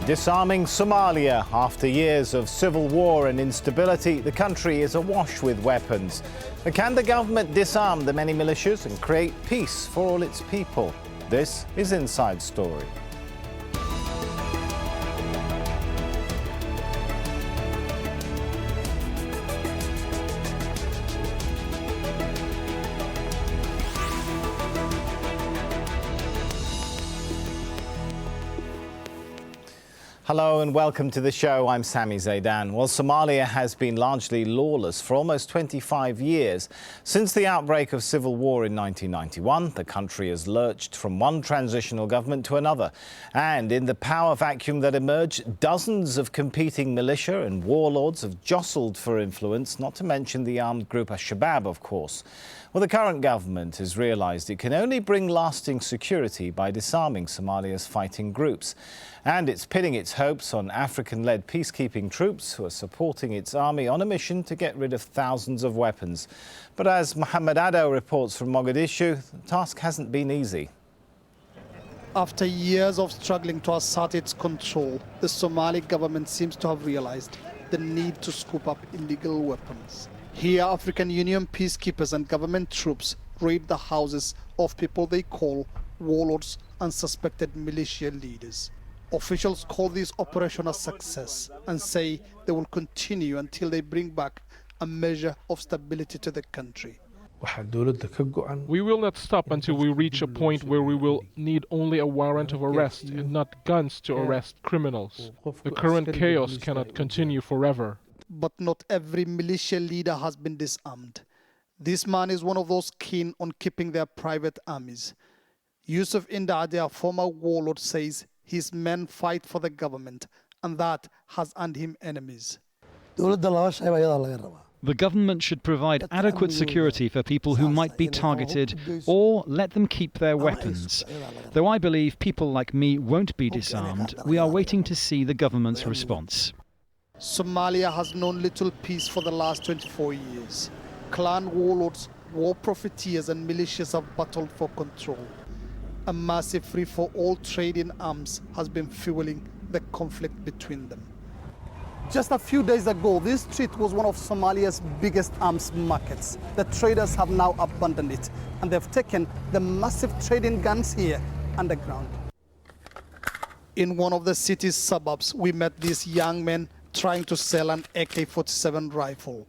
Disarming Somalia. After years of civil war and instability, the country is awash with weapons. But can the government disarm the many militias and create peace for all its people? This is Inside Story. Hello and welcome to the show. I'm Sami Zeidan. Well, Somalia has been largely lawless for almost 25 years. Since the outbreak of civil war in 1991, the country has lurched from one transitional government to another. And in the power vacuum that emerged, dozens of competing militia and warlords have jostled for influence, not to mention the armed group al-shabaab, of course. Well, the current government has realised it can only bring lasting security by disarming Somalia's fighting groups. And it's pinning its hopes on African-led peacekeeping troops who are supporting its army on a mission to get rid of thousands of weapons. But as Mohammed Ado reports from Mogadishu, the task hasn't been easy. After years of struggling to assert its control, the Somali government seems to have realised the need to scoop up illegal weapons. Here, African Union peacekeepers and government troops raid the houses of people they call warlords and suspected militia leaders. Officials call this operation a success and say they will continue until they bring back a measure of stability to the country. We will not stop until we reach a point where we will need only a warrant of arrest and not guns to arrest criminals. The current chaos cannot continue forever. But not every militia leader has been disarmed. This man is one of those keen on keeping their private armies. Yusuf Indade, a former warlord, says his men fight for the government, and that has earned him enemies. The government should provide adequate security for people who might be targeted, or let them keep their weapons. Though I believe people like me won't be disarmed, we are waiting to see the government's response. Somalia has known little peace for the last 24 years. Clan warlords, war profiteers and militias have battled for control. A massive free-for-all trade in arms has been fueling the conflict between them. Just a few days ago, this street was one of Somalia's biggest arms markets. The traders have now abandoned it, and they've taken the massive trading guns here underground. In one of the city's suburbs, we met these young men trying to sell an AK-47 rifle.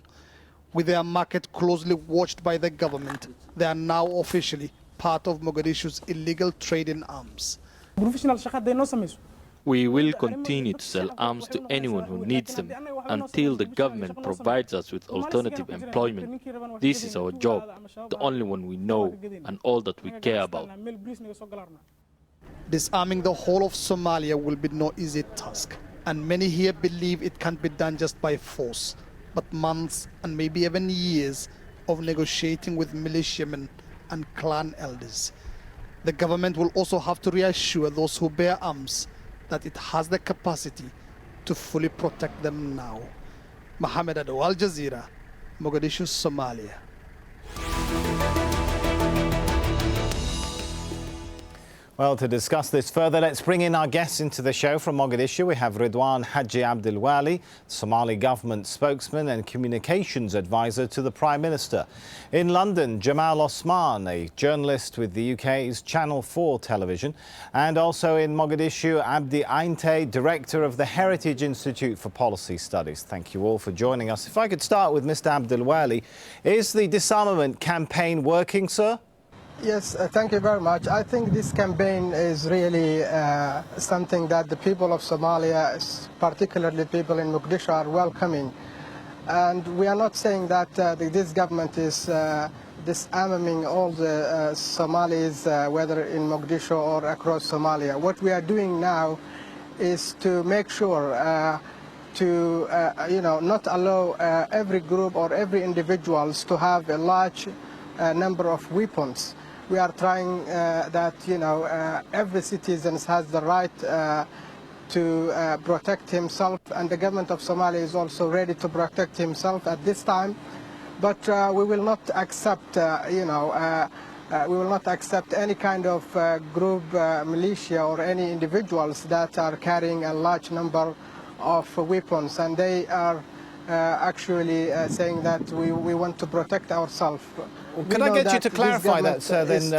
With their market closely watched by the government, they are now officially part of Mogadishu's illegal trade in arms. We will continue to sell arms to anyone who needs them until the government provides us with alternative employment. This is our job, the only one we know and all that we care about. Disarming the whole of Somalia will be no easy task, and many here believe it can't be done just by force, but months and maybe even years of negotiating with militiamen and clan elders. The government will also have to reassure those who bear arms that it has the capacity to fully protect them now. Mohammed Ado, Al Jazeera, Mogadishu, Somalia. Well, to discuss this further, let's bring in our guests into the show. From Mogadishu, we have Ridwaan Haji Abdiwali, Somali government spokesman and communications advisor to the Prime Minister. In London, Jamal Osman, a journalist with the UK's Channel 4 television. And also in Mogadishu, Abdi Aynte, director of the Heritage Institute for Policy Studies. Thank you all for joining us. If I could start with Mr. Abdiwali, is the disarmament campaign working, sir? Yes, thank you very much. I think this campaign is really something that the people of Somalia, particularly people in Mogadishu, are welcoming. And we are not saying that this government is disarming all the Somalis, whether in Mogadishu or across Somalia. What we are doing now is to make sure to not allow every group or every individuals to have a large number of weapons. We are trying that every citizen has the right to protect himself, and the government of Somalia is also ready to protect himself at this time. But we will not accept we will not accept any kind of group militia or any individuals that are carrying a large number of weapons, and they are actually saying that we want to protect ourselves. Well, could I get you to clarify that, sir, then?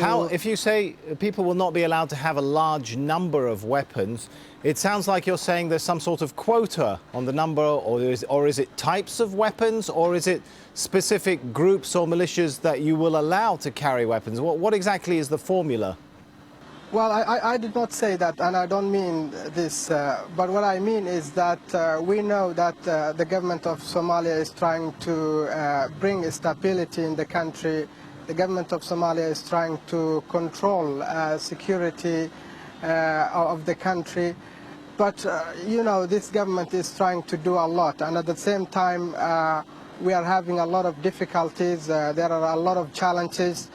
How, if you say people will not be allowed to have a large number of weapons, it sounds like you're saying there's some sort of quota on the number, or is it types of weapons, or is it specific groups or militias that you will allow to carry weapons? What exactly is the formula? Well, I did not say that, and I don't mean this, but what I mean is that we know that the government of Somalia is trying to bring stability in the country. The government of Somalia is trying to control security of the country. But, you know, this government is trying to do a lot, and at the same time, we are having a lot of difficulties. There are a lot of challenges.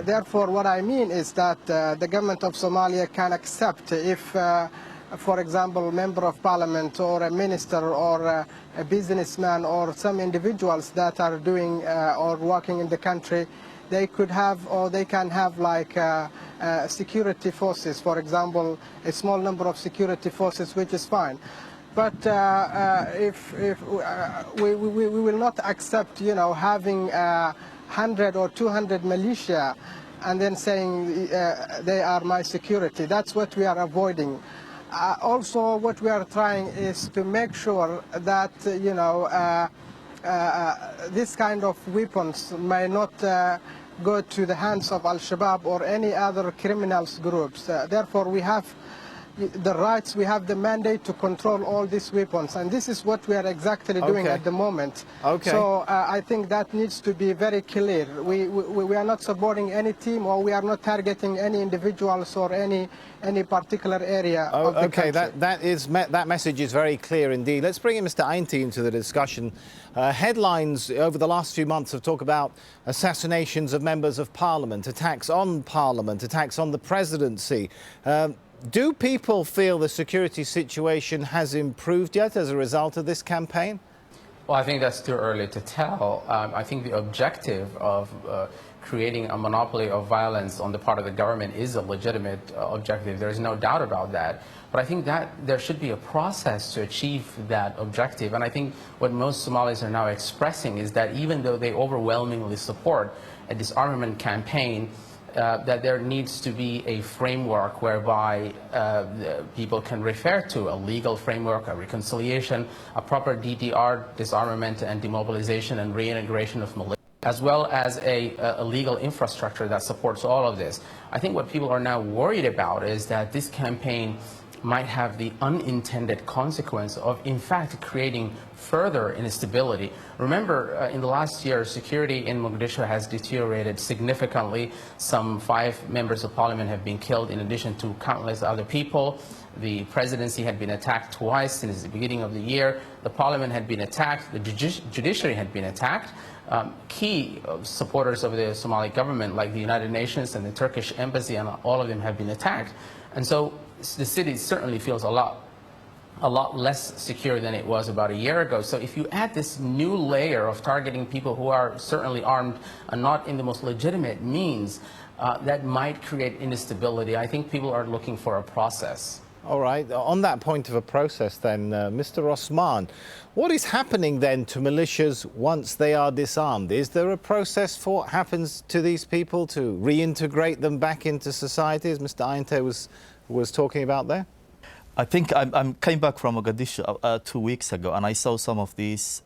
Therefore, what I mean is that the government of Somalia can accept if, for example, a member of parliament or a minister or a businessman or some individuals that are doing or working in the country, they could have, or they can have, like security forces, for example, a small number of security forces, which is fine. But if we will not accept, you know, having 100 or 200 militia and then saying they are my security. That's what we are avoiding. Also, what we are trying is to make sure that, you know, this kind of weapons may not go to the hands of al-shabaab or any other criminals groups. Therefore, we have the rights, we have the mandate to control all these weapons, and this is what we are exactly doing at the moment. So I think that needs to be very clear. We are not supporting any team, or we are not targeting any individuals or any particular area of the country. That message is very clear indeed. Let's bring in Mr. Aynte into the discussion. Headlines over the last few months have talked about assassinations of members of parliament, attacks on the presidency. Do people feel the security situation has improved yet as a result of this campaign? Well, I think that's too early to tell. I think the objective of creating a monopoly of violence on the part of the government is a legitimate objective. There's no doubt about that. But I think that there should be a process to achieve that objective. And I think what most Somalis are now expressing is that even though they overwhelmingly support a disarmament campaign, that there needs to be a framework whereby people can refer to a legal framework, a reconciliation, a proper DDR, disarmament and demobilization and reintegration of militias, as well as a legal infrastructure that supports all of this. I think what people are now worried about is that this campaign might have the unintended consequence of, in fact, creating further instability. Remember, in the last year, security in Mogadishu has deteriorated significantly. Some 5 members of parliament have been killed, in addition to countless other people. The presidency had been attacked twice since the beginning of the year. The parliament had been attacked. The judiciary had been attacked. Key supporters of the Somali government, like the United Nations and the Turkish embassy, and all of them have been attacked. And so the city certainly feels a lot less secure than it was about a year ago. So if you add this new layer of targeting people who are certainly armed and not in the most legitimate means, that might create instability. I think people are looking for a process. All right. On that point of a process then, Mr. Osman, what is happening then to militias once they are disarmed? Is there a process for what happens to these people to reintegrate them back into society, as Mr. Aynte was talking about there? I think I came back from Mogadishu 2 weeks ago, and I saw some of these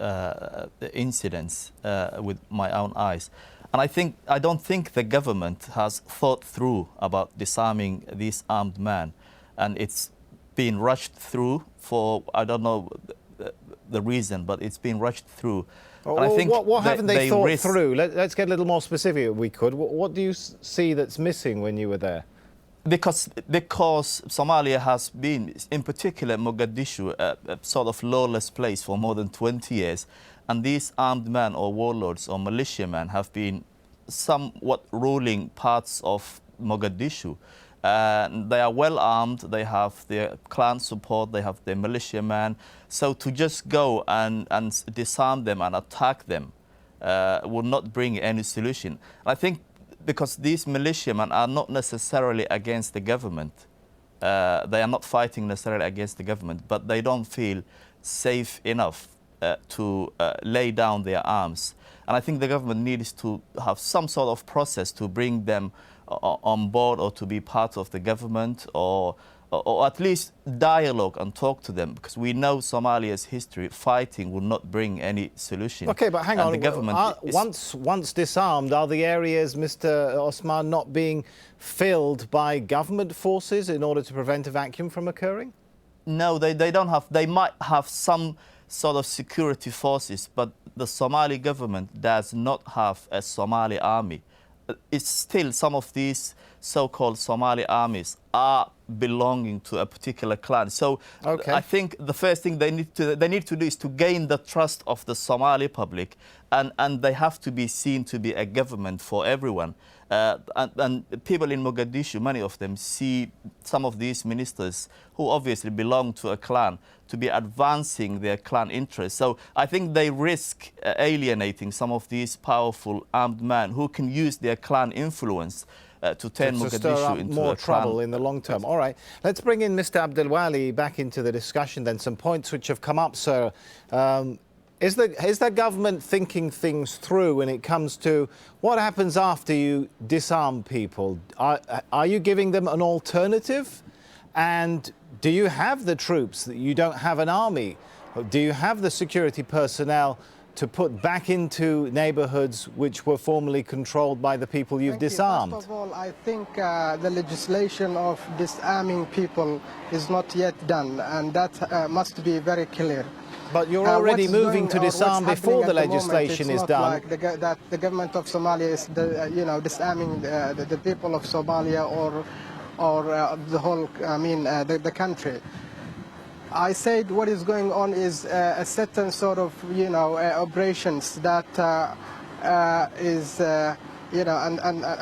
incidents with my own eyes. And I don't think the government has thought through about disarming these armed men. And it's been rushed through for, I don't know the reason, but it's been rushed through. And I think what haven't they thought through? Let's get a little more specific if we could. What do you see that's missing when you were there? Because Somalia has been, in particular Mogadishu, a sort of lawless place for more than 20 years. And these armed men or warlords or militiamen have been somewhat ruling parts of Mogadishu. They are well armed, they have their clan support, they have their militiamen. So to just go and disarm them and attack them will not bring any solution. I think because these militiamen are not necessarily against the government. They are not fighting necessarily against the government, but they don't feel safe enough to lay down their arms. And I think the government needs to have some sort of process to bring them on board or to be part of the government, or at least dialogue and talk to them, because we know Somalia's history, fighting will not bring any solution. Okay, but hang on. The government once disarmed, are the areas, Mr. Osman, not being filled by government forces in order to prevent a vacuum from occurring? No, they don't have. They might have some sort of security forces, but the Somali government does not have a Somali army. It's still some of these so-called Somali armies are belonging to a particular clan. So I think the first thing they need to do is to gain the trust of the Somali public, and they have to be seen to be a government for everyone. And people in Mogadishu, many of them, see some of these ministers who obviously belong to a clan to be advancing their clan interests. So I think they risk alienating some of these powerful armed men who can use their clan influence to turn Mogadishu into more a trouble clan. in the long term. All right, let's bring in Mr. Abdiwali back into the discussion then. Some points which have come up, sir. Is the government thinking things through when it comes to what happens after you disarm people? Are you giving them an alternative? And do you have the troops? You don't have an army. Do you have the security personnel to put back into neighborhoods which were formerly controlled by the people you've disarmed? First of all, I think the legislation of disarming people is not yet done, and that must be very clear. But you're already moving to disarm before the legislation is done. It's not like that the government of Somalia is, disarming the people of Somalia or the whole, the country. I said what is going on is a certain sort of, operations that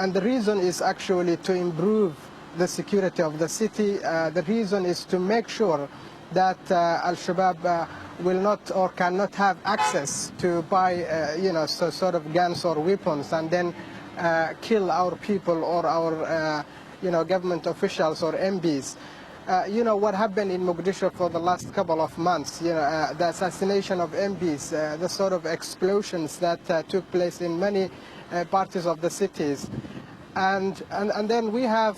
and the reason is actually to improve the security of the city. The reason is to make sure that al-shabaab will not or cannot have access to buy, sort of guns or weapons and then kill our people or our, government officials or MPs. What happened in Mogadishu for the last couple of months, the assassination of MPs, the sort of explosions that took place in many parts of the cities. And then we have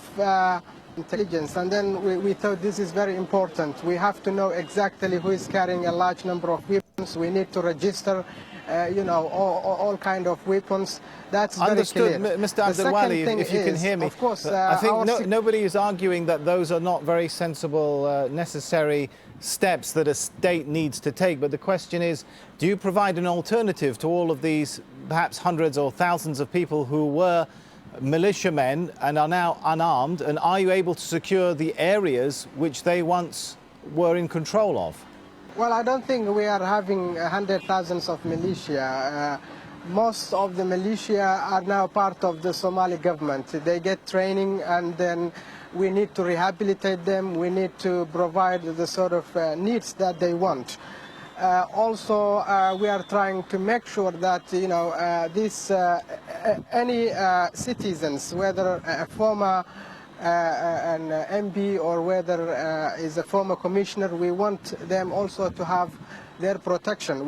intelligence, and then we thought this is very important. We have to know exactly who is carrying a large number of weapons. We need to register, all kind of weapons. That's understood, very clear. Mr. Abdiwali, if you can hear me. Of course, I think nobody is arguing that those are not very sensible, necessary steps that a state needs to take. But the question is, do you provide an alternative to all of these, perhaps hundreds or thousands of people who were militiamen and are now unarmed, and are you able to secure the areas which they once were in control of? Well, I don't think we are having hundreds of thousands of militia. Most of the militia are now part of the Somali government. They get training, and then we need to rehabilitate them. We need to provide the sort of needs that they want. Also, we are trying to make sure that any citizens, whether a former an MP or whether is a former commissioner, we want them also to have their protection.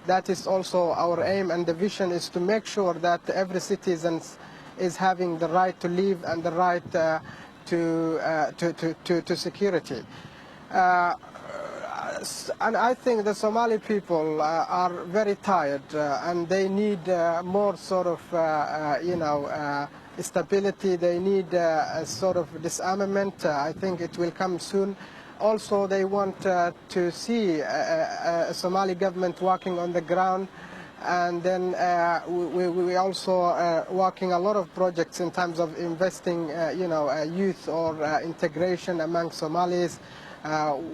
That is also our aim, and the vision is to make sure that every citizen is having the right to live and the right to security. And I think the Somali people are very tired, and they need more sort of, stability. They need a sort of disarmament. I think it will come soon. Also, they want to see a Somali government working on the ground. And then we also working a lot of projects in terms of investing, youth or integration among Somalis.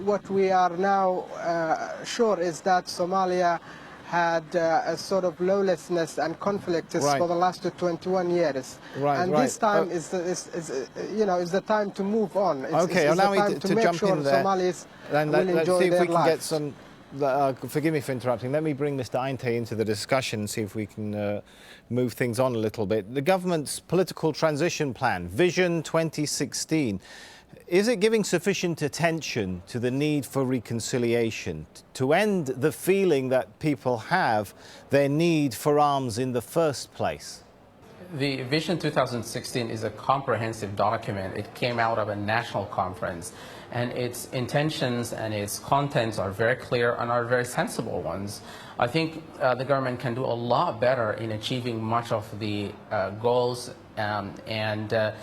What we are now sure is that Somalia had a sort of lawlessness and conflicts for the last 21 years. And this time is the time to move on. Okay, allow me to jump in there. Somalis Let's see if we can get some forgive me for interrupting. Let me bring Mr. Aynte into the discussion and see if we can move things on a little bit. The government's political transition plan, Vision 2016, is it giving sufficient attention to the need for reconciliation, to end the feeling that people have their need for arms in the first place? The Vision 2016 is a comprehensive document. It came out of a national conference, and its intentions and its contents are very clear and are very sensible ones. I think the government can do a lot better in achieving much of the goals that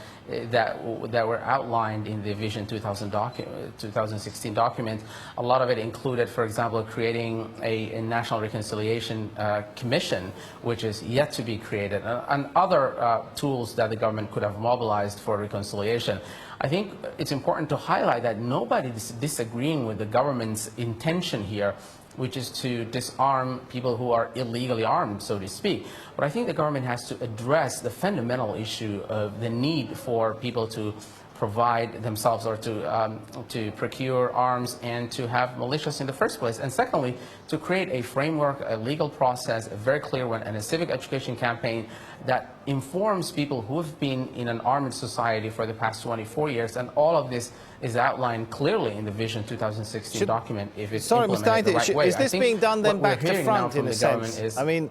were outlined in the Vision 2016 document. A lot of it included, for example, creating a National Reconciliation Commission, which is yet to be created, and other tools that the government could have mobilized for reconciliation. I think it's important to highlight that nobody is disagreeing with the government's intention here, which is to disarm people who are illegally armed, so to speak. But I think the government has to address the fundamental issue of the need for people to provide themselves or to procure arms and to have militias in the first place. And secondly, to create a framework, a legal process, a very clear one, and a civic education campaign that informs people who have been in an armed society for the past 24 years. And all of this is outlined clearly in the Vision 2016 document if it's implemented the right way. Is this being done then back to front in a sense? I mean,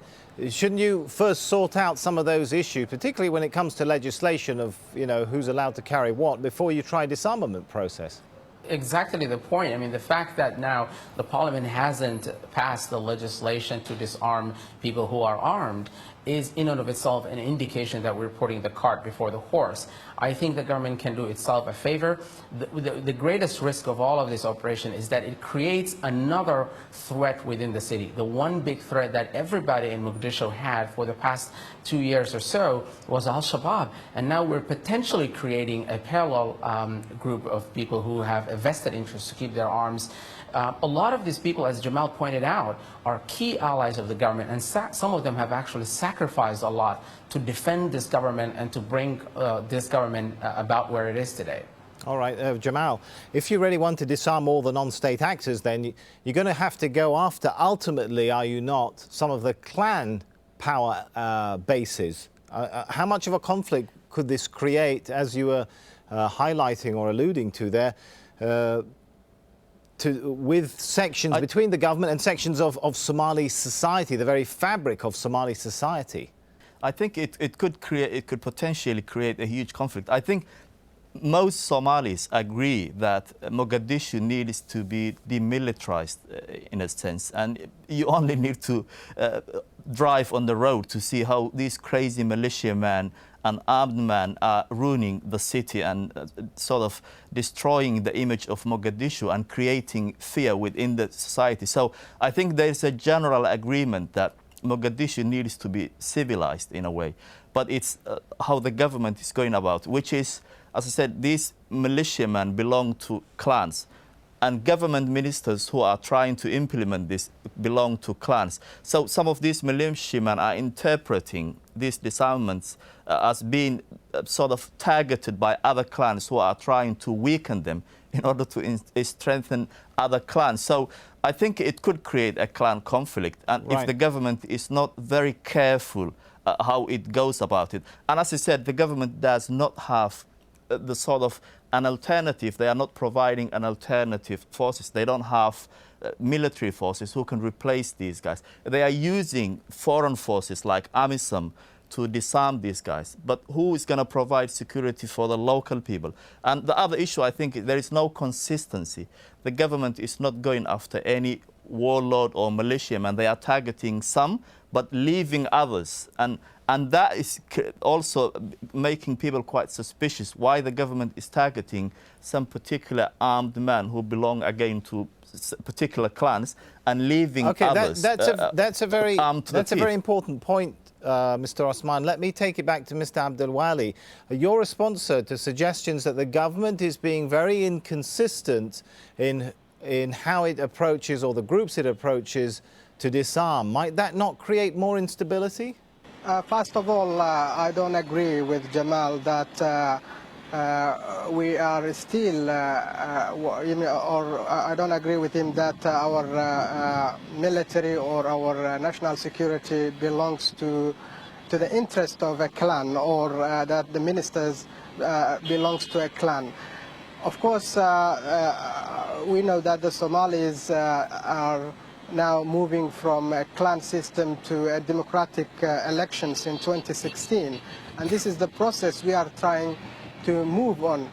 shouldn't you first sort out some of those issues, particularly when it comes to legislation of, who's allowed to carry what, before you try disarmament process? Exactly the point. I mean, the fact that now the parliament hasn't passed the legislation to disarm people who are armed is in and of itself an indication that we're putting the cart before the horse. I think the government can do itself a favor. The greatest risk of all of this operation is that it creates another threat within the city. The one big threat that everybody in Mogadishu had for the past 2 years or so was al-shabaab. And now we're potentially creating a parallel group of people who have a vested interest to keep their arms. A lot of these people, as Jamal pointed out, are key allies of the government, and some of them have actually sacrificed a lot to defend this government and to bring this government about where it is today. All right, Jamal, if you really want to disarm all the non-state actors, then you're going to have to go after, ultimately, are you not, some of the clan power bases. How much of a conflict could this create, as you were highlighting or alluding to there, with sections between the government and sections of Somali society, the very fabric of Somali society? I think it could potentially create a huge conflict. I think most Somalis agree that Mogadishu needs to be demilitarized in a sense, and you only need to drive on the road to see how these crazy militiamen and armed men are ruining the city and sort of destroying the image of Mogadishu and creating fear within the society. So I think there's a general agreement that Mogadishu needs to be civilized in a way, but it's how the government is going about, which is, as I said, these militiamen belong to clans, and government ministers who are trying to implement this belong to clans. So some of these militiamen are interpreting these disarmaments as being sort of targeted by other clans who are trying to weaken them in order to strengthen other clans. So I think it could create a clan conflict, and if the government is not very careful how it goes about it. And as I said, the government does not have the sort of an alternative. They are not providing an alternative forces. They don't have military forces who can replace these guys. They are using foreign forces like AMISOM to disarm these guys. But who is going to provide security for the local people? And the other issue, I think, there is no consistency. The government is not going after any warlord or militiaman. They are targeting some, but leaving others. And that is also making people quite suspicious why the government is targeting some particular armed men who belong again to particular clans and leaving others. That's a very important point, Mr. Osman. Let me take it back to Mr. Abdiwali. Your response, sir, to suggestions that the government is being very inconsistent in how it approaches, or the groups it approaches, to disarm. Might that not create more instability? First of all, I don't agree with Jamal that we are still, or I don't agree with him that our military or our national security belongs to the interest of a clan, or that the ministers belongs to a clan. Of course, we know that the Somalis are now moving from a clan system to a democratic elections in 2016, and this is the process we are trying to move on.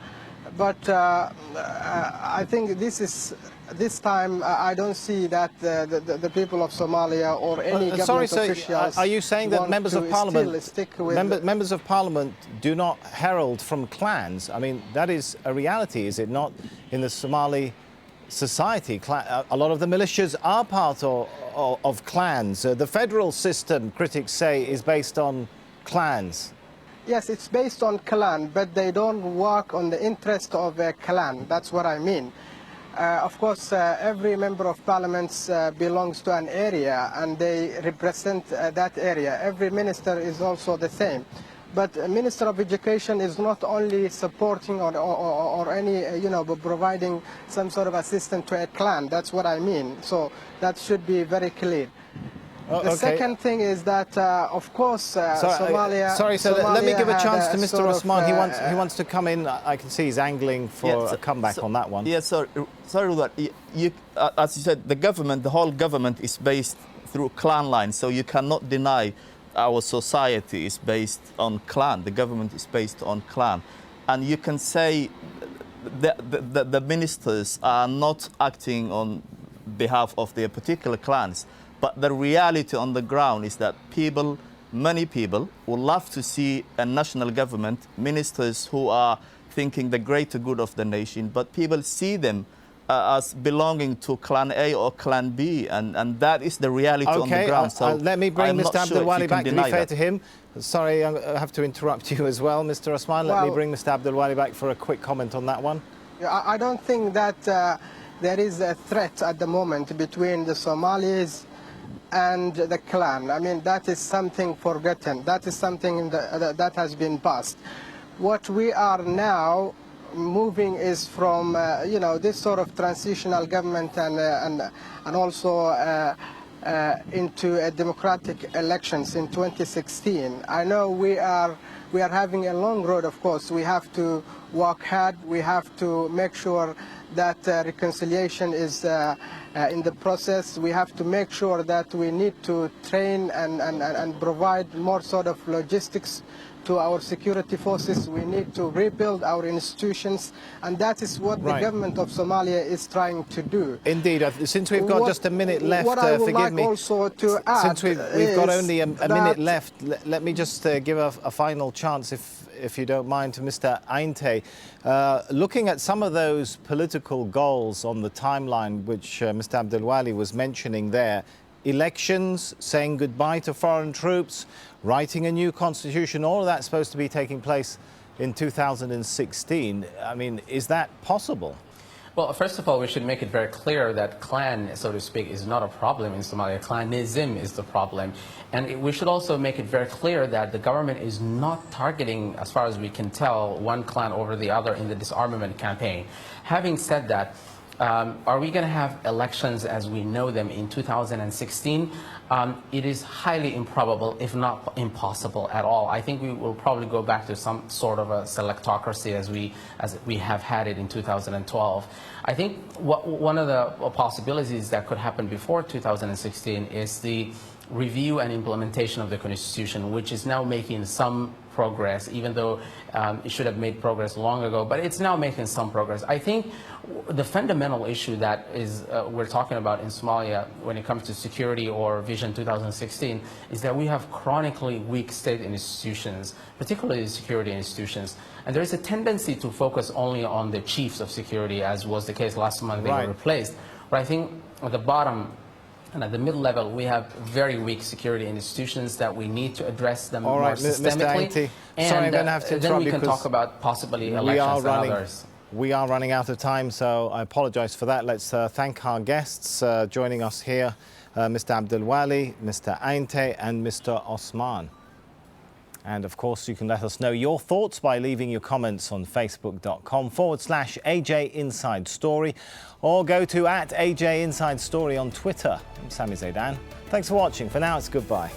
But I think this time I don't see that the people of Somalia or any government officials. Are you saying that members of parliament, stick with members of parliament do not herald from clans? I mean, that is a reality, is it not, in the Somali society? A lot of the militias are part of clans. The federal system, critics say, is based on clans. Yes, it's based on clan, but they don't work on the interest of a clan. That's what I mean. Of course, every member of parliament belongs to an area, and they represent that area. Every minister is also the same. But a Minister of Education is not only supporting or any, providing some sort of assistance to a clan. That's what I mean. So that should be very clear. The second thing is that, of course, Somalia... let me give a chance to Mr. Osman. He wants to come in. I can see he's angling for a comeback on that one. Yes, sorry, Ridwaan. As you said, the whole government is based through clan lines, so you cannot deny our society is based on clan. The government is based on clan. And you can say the ministers are not acting on behalf of their particular clans. But the reality on the ground is that many people would love to see a national government, ministers who are thinking the greater good of the nation, but people see them as belonging to Clan A or Clan B, and that is the reality on the ground. So let me bring Mr. Abdiwali back, to be fair to him. Sorry, I have to interrupt you as well, Mr. Osman. Let me bring Mr. Abdiwali back for a quick comment on that one. I don't think that there is a threat at the moment between the Somalis and the clan. I mean, that is something forgotten. That is something that has been past. What we are now moving is from, this sort of transitional government and also into a democratic elections in 2016. I know we are having a long road, of course. We have to work hard. We have to make sure that reconciliation is in the process. We have to make sure that we need to train and provide more sort of logistics to our security forces. We need to rebuild our institutions, and that is what the government of Somalia is trying to do. Indeed. Since we've got just a minute left, what I would forgive me. Also to add, since we've got only a minute left, let me just give a final chance, if you don't mind, to Mr. Aynte. Looking at some of those political goals on the timeline, which Mr. Abdiwali was mentioning there, elections, saying goodbye to foreign troops, writing a new constitution, all of that's supposed to be taking place in 2016. I mean, is that possible? Well, first of all, we should make it very clear that clan, so to speak, is not a problem in Somalia. Clanism is the problem. And we should also make it very clear that the government is not targeting, as far as we can tell, one clan over the other in the disarmament campaign. Having said that, are we going to have elections as we know them in 2016? It is highly improbable, if not impossible at all. I think we will probably go back to some sort of a selectocracy as we have had it in 2012. I think one of the possibilities that could happen before 2016 is the review and implementation of the Constitution, which is now making some progress, even though it should have made progress long ago, but it's now making some progress. I think the fundamental issue that is we're talking about in Somalia when it comes to security or Vision 2016 is that we have chronically weak state institutions, particularly security institutions, and there is a tendency to focus only on the chiefs of security, as was the case last month. They were replaced. But I think at the bottom and at the middle level, we have very weak security institutions that we need to address them more systemically. Mr. Aynte, sorry, I'm going to have to then we can talk about possibly elections and others. We are running out of time, so I apologize for that. Let's thank our guests joining us here, Mr. Abdiwali, Mr. Aynte and Mr. Osman. And of course, you can let us know your thoughts by leaving your comments on facebook.com/AJ Inside Story, or go to @AJ Inside Story on Twitter. I'm Sami Zeidan. Thanks for watching. For now, it's goodbye.